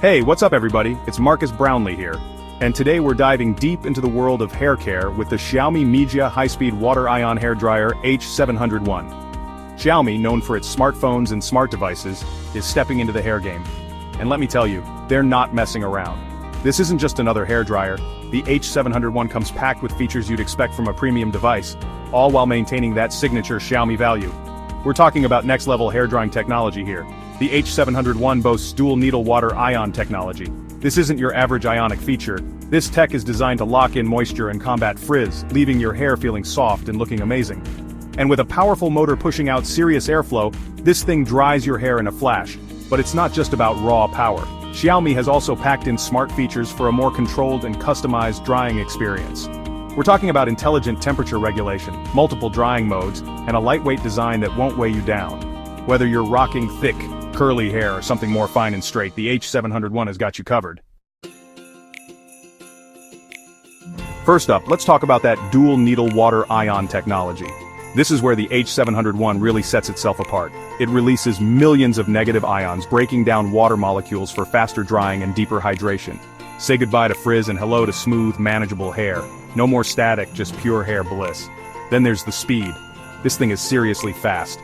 Hey, what's up everybody? It's Marcus Brownlee here. And today we're diving deep into the world of hair care with the Xiaomi Mijia high-speed water-ion hairdryer H701. Xiaomi, known for its smartphones and smart devices, is stepping into the hair game. And let me tell you, they're not messing around. This isn't just another hairdryer. The H701 comes packed with features you'd expect from a premium device, all while maintaining that signature Xiaomi value. We're talking about next-level hair-drying technology here. The H701 boasts dual-needle water-ion technology. This isn't your average ionic feature. This tech is designed to lock in moisture and combat frizz, leaving your hair feeling soft and looking amazing. And with a powerful motor pushing out serious airflow, this thing dries your hair in a flash. But it's not just about raw power. Xiaomi has also packed in smart features for a more controlled and customized drying experience. We're talking about intelligent temperature regulation, multiple drying modes, and a lightweight design that won't weigh you down. Whether you're rocking thick, curly hair or something more fine and straight, the H701 has got you covered. First up, let's talk about that dual-needle water-ion technology. This is where the H701 really sets itself apart. It releases millions of negative ions, breaking down water molecules for faster drying and deeper hydration. Say goodbye to frizz and hello to smooth, manageable hair. No more static, just pure hair bliss. Then there's the speed. This thing is seriously fast.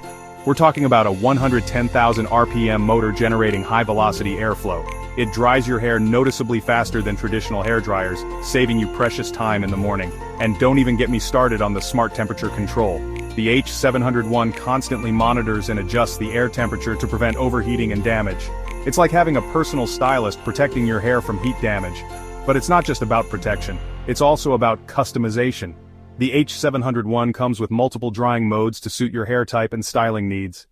We're talking about a 110,000 RPM motor generating high-velocity airflow. It dries your hair noticeably faster than traditional hair dryers, saving you precious time in the morning. And don't even get me started on the smart temperature control. The H701 constantly monitors and adjusts the air temperature to prevent overheating and damage. It's like having a personal stylist protecting your hair from heat damage. But it's not just about protection, it's also about customization. The H701 comes with multiple drying modes to suit your hair type and styling needs.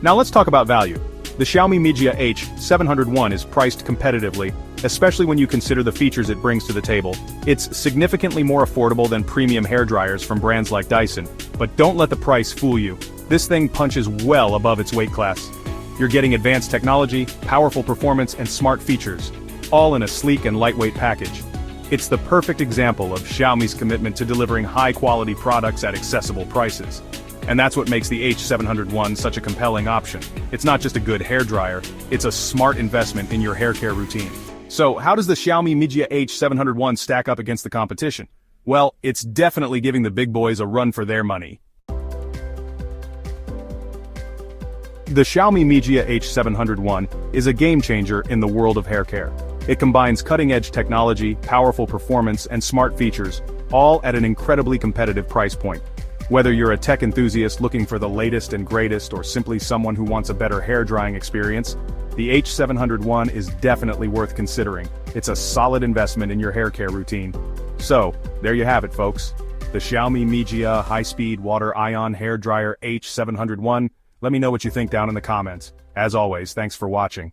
Now let's talk about value. The Xiaomi Mijia H701 is priced competitively, especially when you consider the features it brings to the table. It's significantly more affordable than premium hairdryers from brands like Dyson. But don't let the price fool you. This thing punches well above its weight class. You're getting advanced technology, powerful performance, and smart features, all in a sleek and lightweight package. It's the perfect example of Xiaomi's commitment to delivering high-quality products at accessible prices. And that's what makes the H701 such a compelling option. It's not just a good hairdryer, it's a smart investment in your hair care routine. So, how does the Xiaomi Mijia H701 stack up against the competition? Well, it's definitely giving the big boys a run for their money. The Xiaomi Mijia H701 is a game-changer in the world of hair care. It combines cutting-edge technology, powerful performance, and smart features, all at an incredibly competitive price point. Whether you're a tech enthusiast looking for the latest and greatest or simply someone who wants a better hair-drying experience, the H701 is definitely worth considering. It's a solid investment in your hair care routine. So, there you have it folks. The Xiaomi Mijia high-speed water-ion hairdryer H701. Let me know what you think down in the comments. As always, thanks for watching.